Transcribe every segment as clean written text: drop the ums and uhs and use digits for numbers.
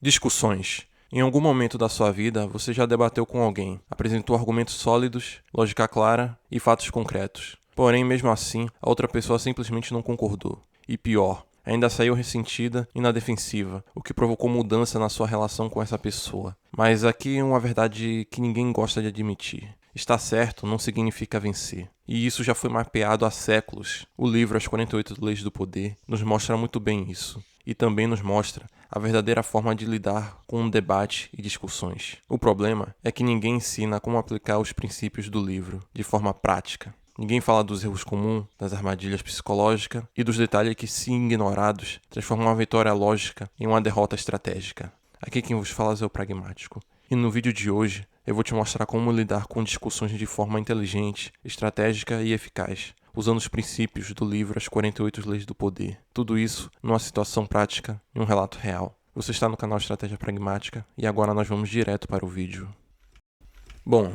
Discussões. Em algum momento da sua vida, você já debateu com alguém, apresentou argumentos sólidos, lógica clara e fatos concretos. Porém, mesmo assim, a outra pessoa simplesmente não concordou. E pior, ainda saiu ressentida e na defensiva, o que provocou mudança na sua relação com essa pessoa. Mas aqui é uma verdade que ninguém gosta de admitir. Estar certo não significa vencer. E isso já foi mapeado há séculos. O livro As 48 Leis do Poder nos mostra muito bem isso. E também nos mostra a verdadeira forma de lidar com um debate e discussões. O problema é que ninguém ensina como aplicar os princípios do livro de forma prática. Ninguém fala dos erros comuns, das armadilhas psicológicas e dos detalhes que, se ignorados, transformam uma vitória lógica em uma derrota estratégica. Aqui quem vos fala é o Pragmático. E no vídeo de hoje, eu vou te mostrar como lidar com discussões de forma inteligente, estratégica e eficaz, usando os princípios do livro As 48 Leis do Poder. Tudo isso numa situação prática e um relato real. Você está no canal Estratégia Pragmática e agora nós vamos direto para o vídeo. Bom,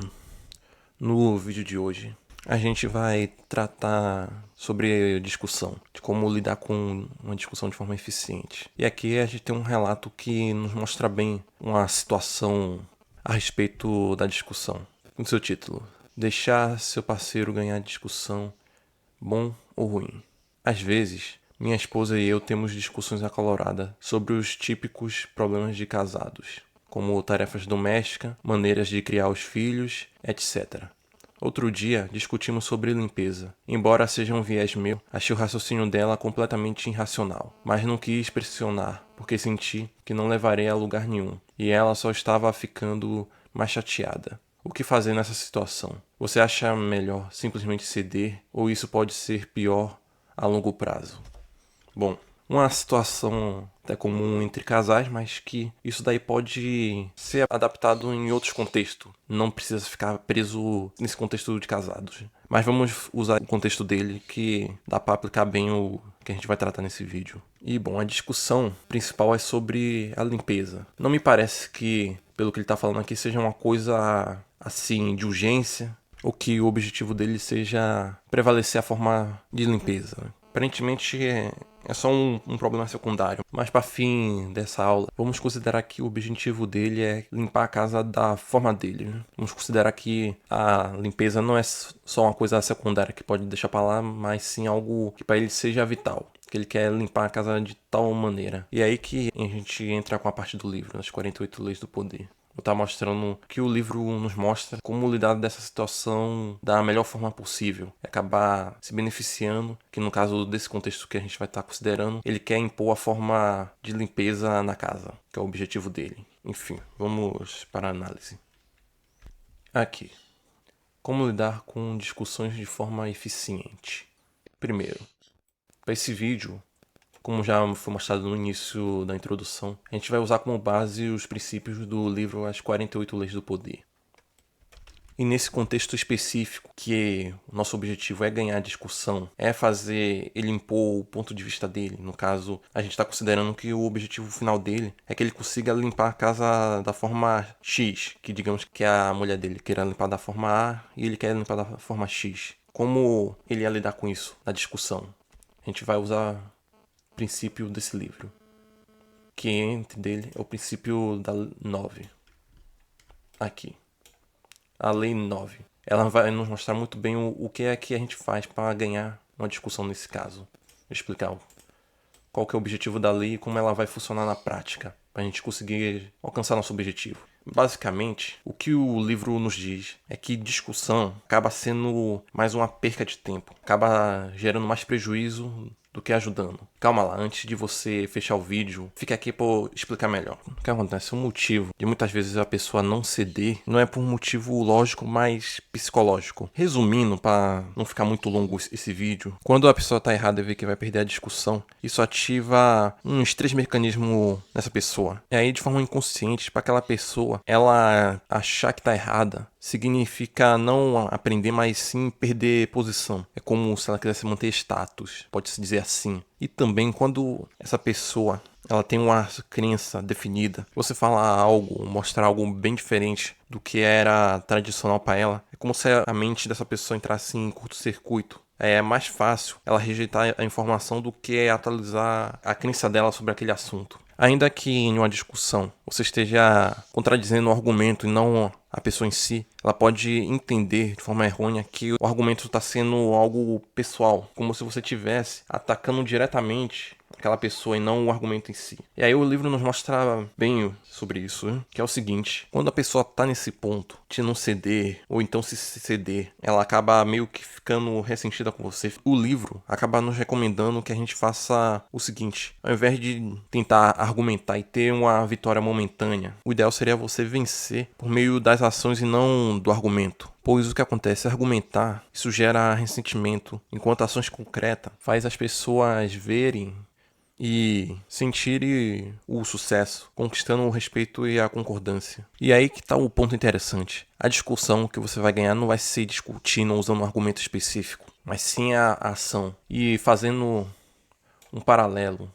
no vídeo de hoje a gente vai tratar sobre discussão, de como lidar com uma discussão de forma eficiente. E aqui a gente tem um relato que nos mostra bem uma situação a respeito da discussão. No seu título, deixar seu parceiro ganhar discussão, bom ou ruim. Às vezes, minha esposa e eu temos discussões acaloradas sobre os típicos problemas de casados, como tarefas domésticas, maneiras de criar os filhos, etc. Outro dia, discutimos sobre limpeza. Embora seja um viés meu, achei o raciocínio dela completamente irracional, mas não quis pressionar, porque senti que não levarei a lugar nenhum, e ela só estava ficando mais chateada. O que fazer nessa situação? Você acha melhor simplesmente ceder, ou isso pode ser pior a longo prazo? Bom, uma situação até comum entre casais, mas que isso daí pode ser adaptado em outros contextos. Não precisa ficar preso nesse contexto de casados. Mas vamos usar o contexto dele, que dá para aplicar bem o que a gente vai tratar nesse vídeo. E bom, a discussão principal é sobre a limpeza. Não me parece que, pelo que ele está falando aqui, seja uma coisa assim de urgência, ou que o objetivo dele seja prevalecer a forma de limpeza. Aparentemente é só um problema secundário, mas para fim dessa aula, vamos considerar que o objetivo dele é limpar a casa da forma dele. Vamos considerar que a limpeza não é só uma coisa secundária que pode deixar para lá, mas sim algo que para ele seja vital. Que ele quer limpar a casa de tal maneira. E é aí que a gente entra com a parte do livro, As 48 Leis do Poder. Vou estar mostrando que o livro nos mostra como lidar dessa situação da melhor forma possível. Acabar se beneficiando, que no caso desse contexto que a gente vai estar considerando, ele quer impor a forma de limpeza na casa, que é o objetivo dele. Enfim, vamos para a análise. Aqui. Como lidar com discussões de forma eficiente? Primeiro, para esse vídeo, como já foi mostrado no início da introdução, a gente vai usar como base os princípios do livro As 48 Leis do Poder. E nesse contexto específico, que o nosso objetivo é ganhar a discussão, é fazer ele impor o ponto de vista dele. No caso, a gente está considerando que o objetivo final dele é que ele consiga limpar a casa da forma X, que digamos que a mulher dele queira limpar da forma A e ele quer limpar da forma X. Como ele ia lidar com isso na discussão? A gente vai usar princípio desse livro, que entre dele é o princípio da 9. Aqui, a lei 9. Ela vai nos mostrar muito bem o que é que a gente faz para ganhar uma discussão nesse caso. Vou explicar qual que é o objetivo da lei e como ela vai funcionar na prática, para a gente conseguir alcançar nosso objetivo. Basicamente, o que o livro nos diz é que discussão acaba sendo mais uma perca de tempo, acaba gerando mais prejuízo do que ajudando. Calma lá, antes de você fechar o vídeo, fica aqui para eu explicar melhor. O que acontece? O motivo de muitas vezes a pessoa não ceder não é por um motivo lógico, mas psicológico. Resumindo, para não ficar muito longo esse vídeo, quando a pessoa está errada e vê que vai perder a discussão, isso ativa uns 3 mecanismos nessa pessoa. E aí, de forma inconsciente, para aquela pessoa, ela achar que está errada, significa não aprender, mas sim perder posição. É como se ela quisesse manter status, pode-se dizer assim. E também quando essa pessoa ela tem uma crença definida, você falar algo, mostrar algo bem diferente do que era tradicional para ela, é como se a mente dessa pessoa entrasse em curto-circuito. É mais fácil ela rejeitar a informação do que atualizar a crença dela sobre aquele assunto. Ainda que em uma discussão você esteja contradizendo o argumento e não a pessoa em si, ela pode entender de forma errônea que o argumento está sendo algo pessoal, como se você estivesse atacando diretamente aquela pessoa e não o argumento em si. E aí o livro nos mostra bem sobre isso, né? Que é o seguinte: quando a pessoa tá nesse ponto de não ceder, ou então se ceder, ela acaba meio que ficando ressentida com você. O livro acaba nos recomendando que a gente faça o seguinte: ao invés de tentar argumentar e ter uma vitória momentânea, o ideal seria você vencer por meio das ações e não do argumento. Pois o que acontece? Argumentar, isso gera ressentimento, enquanto ações concretas faz as pessoas verem e sentirem o sucesso, conquistando o respeito e a concordância. E aí que tá o ponto interessante. A discussão que você vai ganhar não vai ser discutindo ou usando um argumento específico, mas sim a ação. E fazendo um paralelo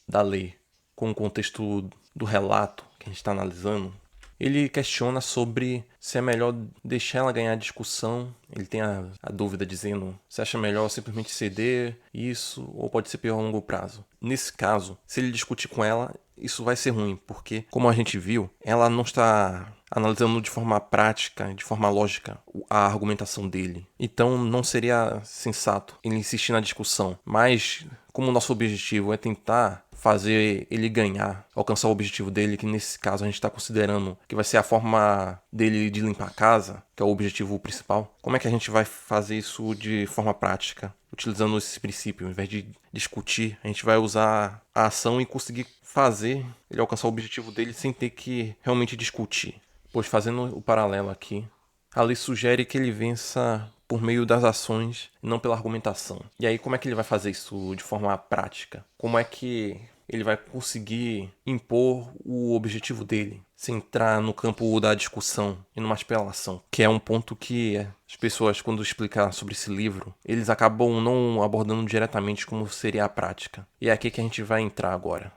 da lei com o contexto do relato que a gente está analisando, ele questiona sobre se é melhor deixar ela ganhar a discussão. Ele tem a dúvida dizendo se acha melhor simplesmente ceder isso ou pode ser pior a longo prazo. Nesse caso, se ele discutir com ela, isso vai ser ruim, porque, como a gente viu, ela não está analisando de forma prática, de forma lógica, a argumentação dele. Então não seria sensato ele insistir na discussão, mas como o nosso objetivo é tentar fazer ele ganhar, alcançar o objetivo dele, que nesse caso a gente está considerando que vai ser a forma dele de limpar a casa, que é o objetivo principal. Como é que a gente vai fazer isso de forma prática? Utilizando esse princípio, ao invés de discutir, a gente vai usar a ação e conseguir fazer ele alcançar o objetivo dele sem ter que realmente discutir. Pois, fazendo o paralelo aqui, a lei sugere que ele vença por meio das ações e não pela argumentação. E aí, como é que ele vai fazer isso de forma prática? Como é que ele vai conseguir impor o objetivo dele, sem entrar no campo da discussão e numa apelação? Que é um ponto que as pessoas, quando explicam sobre esse livro, eles acabam não abordando diretamente como seria a prática. E é aqui que a gente vai entrar agora.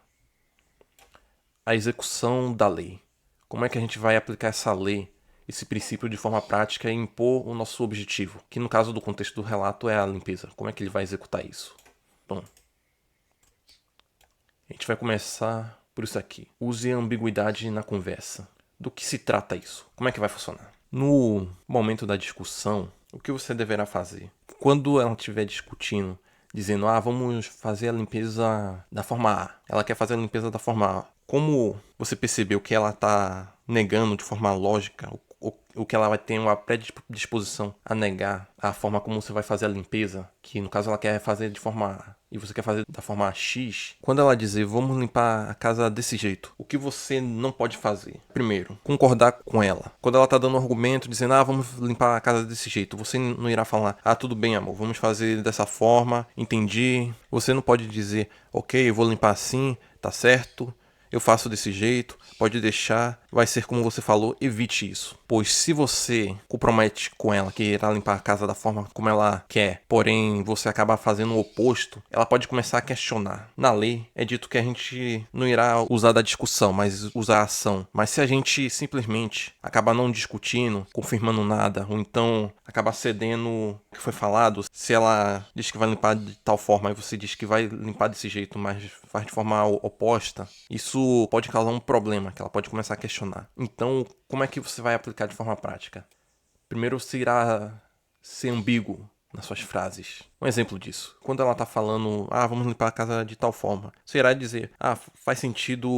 A execução da lei. Como é que a gente vai aplicar essa lei, esse princípio de forma prática e impor o nosso objetivo, que no caso do contexto do relato é a limpeza. Como é que ele vai executar isso? Bom, a gente vai começar por isso aqui. Use a ambiguidade na conversa. Do que se trata isso? Como é que vai funcionar? No momento da discussão, o que você deverá fazer? Quando ela estiver discutindo, dizendo, vamos fazer a limpeza da forma A. Ela quer fazer a limpeza da forma A. Como você percebeu que ela está negando de forma lógica, o que ela vai ter uma predisposição a negar a forma como você vai fazer a limpeza, que no caso ela quer fazer de forma A e você quer fazer da forma X, quando ela dizer vamos limpar a casa desse jeito, o que você não pode fazer? Primeiro, concordar com ela. Quando ela tá dando um argumento dizendo vamos limpar a casa desse jeito, você não irá falar tudo bem amor, vamos fazer dessa forma, entendi. Você não pode dizer ok, eu vou limpar assim, tá certo, eu faço desse jeito, pode deixar, vai ser como você falou, evite isso. Pois se você compromete com ela que irá limpar a casa da forma como ela quer, porém você acaba fazendo o oposto, ela pode começar a questionar. Na lei é dito que a gente não irá usar da discussão, mas usar a ação. Mas se a gente simplesmente acabar não discutindo, confirmando nada, ou então acabar cedendo o que foi falado, se ela diz que vai limpar de tal forma e você diz que vai limpar desse jeito, mas faz de forma oposta, isso pode causar um problema, que ela pode começar a questionar. Então, como é que você vai aplicar de forma prática? Primeiro, você irá ser ambíguo nas suas frases. Um exemplo disso. Quando ela está falando, vamos limpar a casa de tal forma, você irá dizer, faz sentido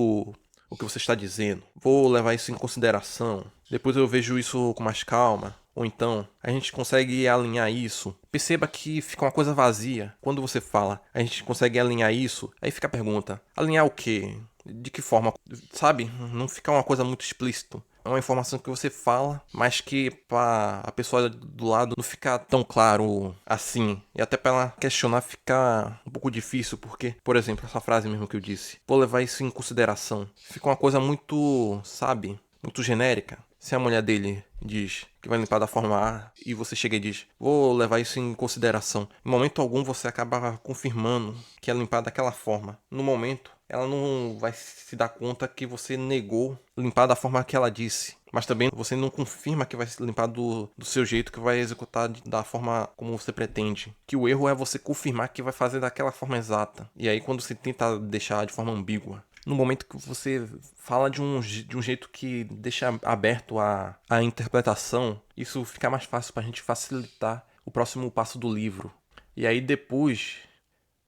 o que você está dizendo. Vou levar isso em consideração. Depois eu vejo isso com mais calma. Ou então, a gente consegue alinhar isso. Perceba que fica uma coisa vazia. Quando você fala, a gente consegue alinhar isso. Aí fica a pergunta, alinhar o quê? De que forma? Sabe? Não fica uma coisa muito explícita. É uma informação que você fala, mas que para a pessoa do lado não fica tão claro assim. E até para ela questionar fica um pouco difícil, porque, por exemplo, essa frase mesmo que eu disse, vou levar isso em consideração. Fica uma coisa muito, sabe, muito genérica. Se a mulher dele diz que vai limpar da forma A e você chega e diz, vou levar isso em consideração. Em momento algum você acaba confirmando que é limpar daquela forma. No momento, ela não vai se dar conta que você negou limpar da forma que ela disse. Mas também você não confirma que vai limpar do seu jeito, que vai executar da forma como você pretende. Que o erro é você confirmar que vai fazer daquela forma exata. E aí quando você tenta deixar de forma ambígua, no momento que você fala de um jeito que deixa aberto a interpretação, isso fica mais fácil pra gente facilitar o próximo passo do livro. E aí depois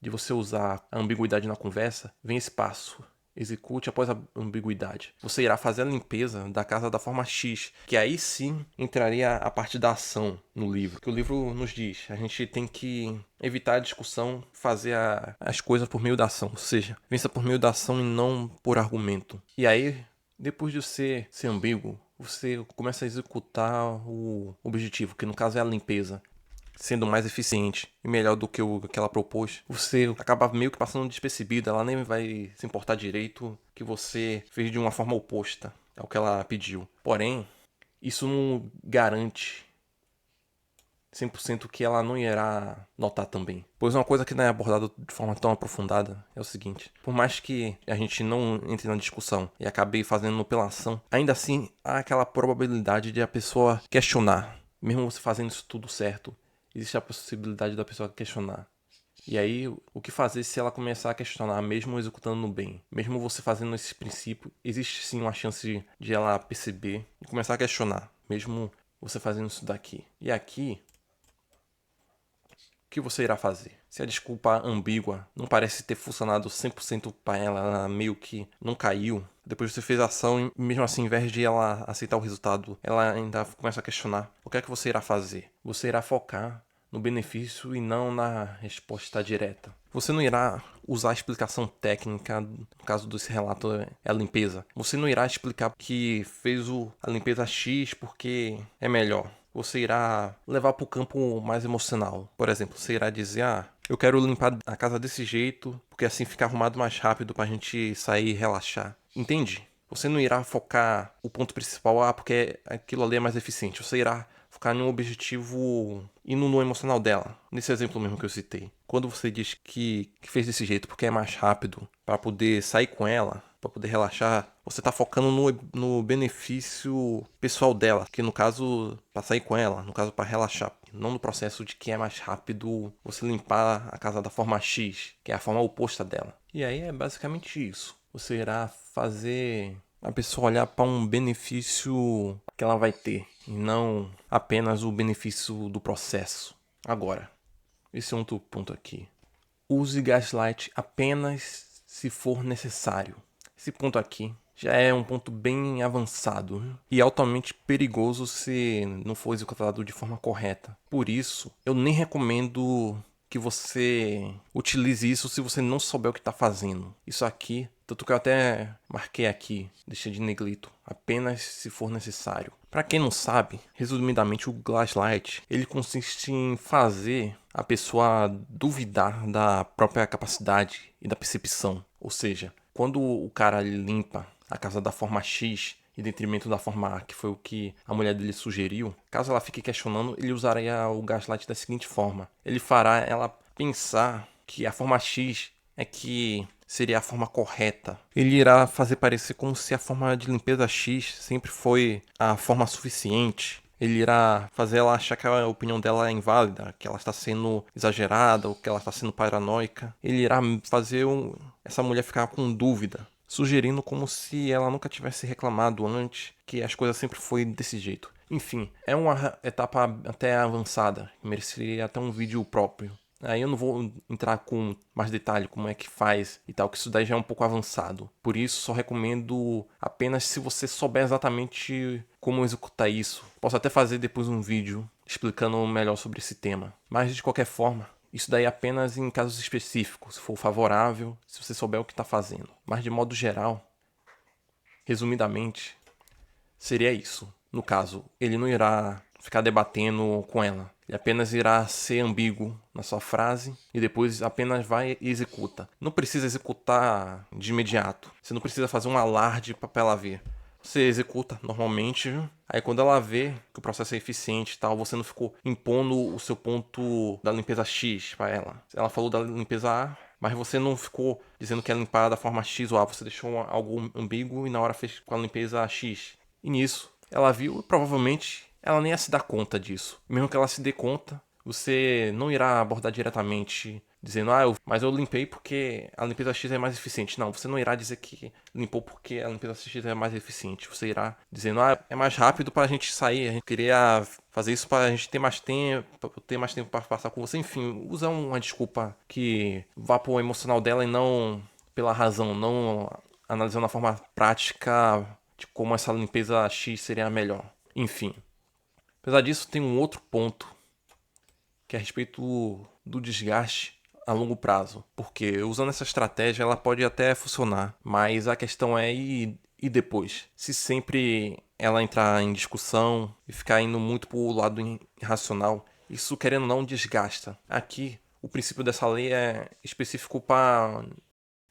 de você usar a ambiguidade na conversa, vem esse passo. Execute após a ambiguidade. Você irá fazer a limpeza da casa da forma X, que aí sim entraria a parte da ação no livro. Que o livro nos diz, a gente tem que evitar a discussão, fazer as coisas por meio da ação. Ou seja, vença por meio da ação e não por argumento. E aí, depois de você ser ambíguo, você começa a executar o objetivo, que no caso é a limpeza. Sendo mais eficiente e melhor do que o que ela propôs, você acaba meio que passando despercebido, ela nem vai se importar direito que você fez de uma forma oposta ao que ela pediu. Porém, isso não garante 100% que ela não irá notar também. Pois uma coisa que não é abordada de forma tão aprofundada é o seguinte: por mais que a gente não entre na discussão e acabe fazendo pela ação, ainda assim há aquela probabilidade de a pessoa questionar, mesmo você fazendo isso tudo certo. Existe a possibilidade da pessoa questionar. E aí, o que fazer se ela começar a questionar, mesmo executando no bem? Mesmo você fazendo esse princípio, existe sim uma chance de ela perceber e começar a questionar, mesmo você fazendo isso daqui. E aqui, o que você irá fazer? Se a desculpa ambígua não parece ter funcionado 100% para ela, ela meio que não caiu, depois você fez a ação e mesmo assim, ao invés de ela aceitar o resultado, ela ainda começa a questionar. O que é que você irá fazer? Você irá focar no benefício e não na resposta direta. Você não irá usar a explicação técnica, no caso desse relato é a limpeza. Você não irá explicar que fez a limpeza X porque é melhor. Você irá levar para o campo mais emocional. Por exemplo, você irá dizer, eu quero limpar a casa desse jeito, porque assim fica arrumado mais rápido pra gente sair e relaxar. Entende? Você não irá focar o ponto principal, porque aquilo ali é mais eficiente. Você irá focar em um objetivo indo no emocional dela. Nesse exemplo mesmo que eu citei. Quando você diz que fez desse jeito porque é mais rápido para poder sair com ela, para poder relaxar, você tá focando no benefício pessoal dela, que no caso para sair com ela, no caso para relaxar, não no processo de que é mais rápido você limpar a casa da forma X, que é a forma oposta dela. E aí é basicamente isso. Você irá fazer a pessoa olhar para um benefício que ela vai ter e não apenas o benefício do processo. Agora, esse é outro ponto aqui. Use gaslight apenas se for necessário. Esse ponto aqui já é um ponto bem avançado e altamente perigoso se não for executado de forma correta. Por isso, eu nem recomendo que você utilize isso se você não souber o que está fazendo. Isso aqui, tanto que eu até marquei aqui, deixei de neglito, apenas se for necessário. Para quem não sabe, resumidamente o gaslight, ele consiste em fazer a pessoa duvidar da própria capacidade e da percepção. Ou seja, quando o cara limpa a casa da forma X em detrimento da forma A, que foi o que a mulher dele sugeriu, caso ela fique questionando, ele usaria o gaslight da seguinte forma. Ele fará ela pensar que a forma X é que seria a forma correta. Ele irá fazer parecer como se a forma de limpeza X sempre foi a forma suficiente. Ele irá fazer ela achar que a opinião dela é inválida, que ela está sendo exagerada ou que ela está sendo paranoica. Ele irá fazer essa mulher ficar com dúvida, sugerindo como se ela nunca tivesse reclamado antes, que as coisas sempre foi desse jeito. Enfim, é uma etapa até avançada, mereceria até um vídeo próprio. Aí eu não vou entrar com mais detalhe como é que faz e tal, que isso daí já é um pouco avançado. Por isso, só recomendo apenas se você souber exatamente como executar isso. Posso até fazer depois um vídeo explicando melhor sobre esse tema. Mas de qualquer forma, isso daí é apenas em casos específicos, se for favorável, se você souber o que está fazendo. Mas de modo geral, resumidamente, seria isso. No caso, ele não irá ficar debatendo com ela. Ele apenas irá ser ambíguo na sua frase e depois apenas vai e executa. Não precisa executar de imediato. Você não precisa fazer um alarde para ela ver. Você executa normalmente, aí quando ela vê que o processo é eficiente e tal, você não ficou impondo o seu ponto da limpeza X para ela. Ela falou da limpeza A, mas você não ficou dizendo que é limpar da forma X ou A, você deixou algo ambíguo e na hora fez com a limpeza X. E nisso, ela viu e provavelmente ela nem ia se dar conta disso. Mesmo que ela se dê conta, você não irá abordar diretamente dizendo, mas eu limpei porque a limpeza X é mais eficiente. Não, você não irá dizer que limpou porque a limpeza X é mais eficiente. Você irá dizendo, é mais rápido pra gente sair. A gente queria fazer isso pra gente ter mais tempo, pra eu ter mais tempo pra passar com você. Enfim, usa uma desculpa que vá pro emocional dela e não pela razão, não analisando a forma prática de como essa limpeza X seria a melhor. Enfim. Apesar disso, tem um outro ponto que é a respeito do desgaste a longo prazo. Porque usando essa estratégia ela pode até funcionar, mas a questão é e depois? Se sempre ela entrar em discussão e ficar indo muito para o lado irracional, isso querendo ou não desgasta. Aqui, o princípio dessa lei é específico para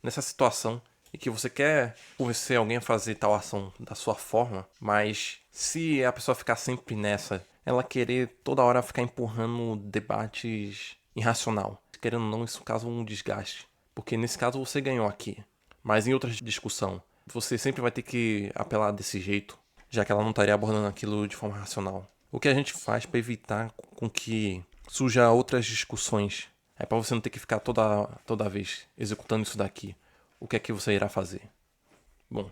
nessa situação e que você quer convencer alguém a fazer tal ação da sua forma, mas se a pessoa ficar sempre nessa, ela querer toda hora ficar empurrando debates irracional, querendo ou não, isso causa um desgaste, porque nesse caso você ganhou aqui, mas em outras discussão, você sempre vai ter que apelar desse jeito, já que ela não estaria abordando aquilo de forma racional. O que a gente faz para evitar com que surja outras discussões é para você não ter que ficar toda vez executando isso daqui. O que é que você irá fazer? Bom,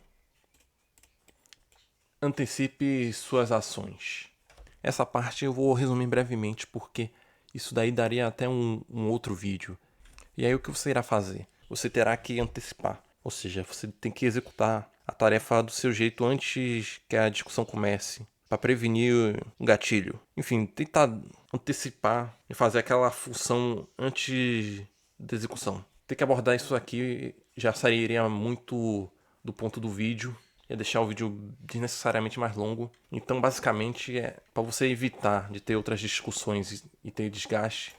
antecipe suas ações. Essa parte eu vou resumir brevemente porque isso daí daria até um outro vídeo. E aí o que você irá fazer? Você terá que antecipar, ou seja, você tem que executar a tarefa do seu jeito antes que a discussão comece, para prevenir um gatilho. Enfim, tentar antecipar e fazer aquela função antes da execução. Ter que abordar isso aqui já sairia muito do ponto do vídeo, ia deixar o vídeo desnecessariamente mais longo. Então, basicamente, é para você evitar de ter outras discussões e ter desgaste,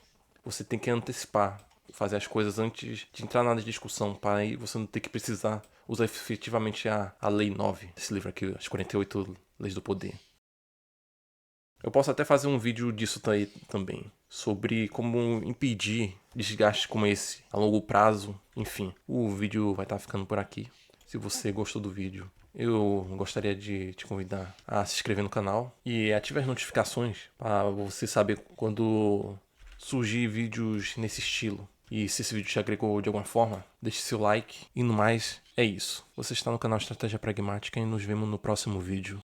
você tem que antecipar, fazer as coisas antes de entrar na discussão, para aí você não ter que precisar usar efetivamente a Lei 9 desse livro aqui, as 48 Leis do Poder. Eu posso até fazer um vídeo disso também, sobre como impedir desgastes como esse a longo prazo. Enfim, o vídeo vai estar ficando por aqui. Se você gostou do vídeo, eu gostaria de te convidar a se inscrever no canal e ativar as notificações para você saber quando surgir vídeos nesse estilo. E se esse vídeo te agregou de alguma forma, deixe seu like. E no mais, é isso. Você está no canal Estratégia Pragmática e nos vemos no próximo vídeo.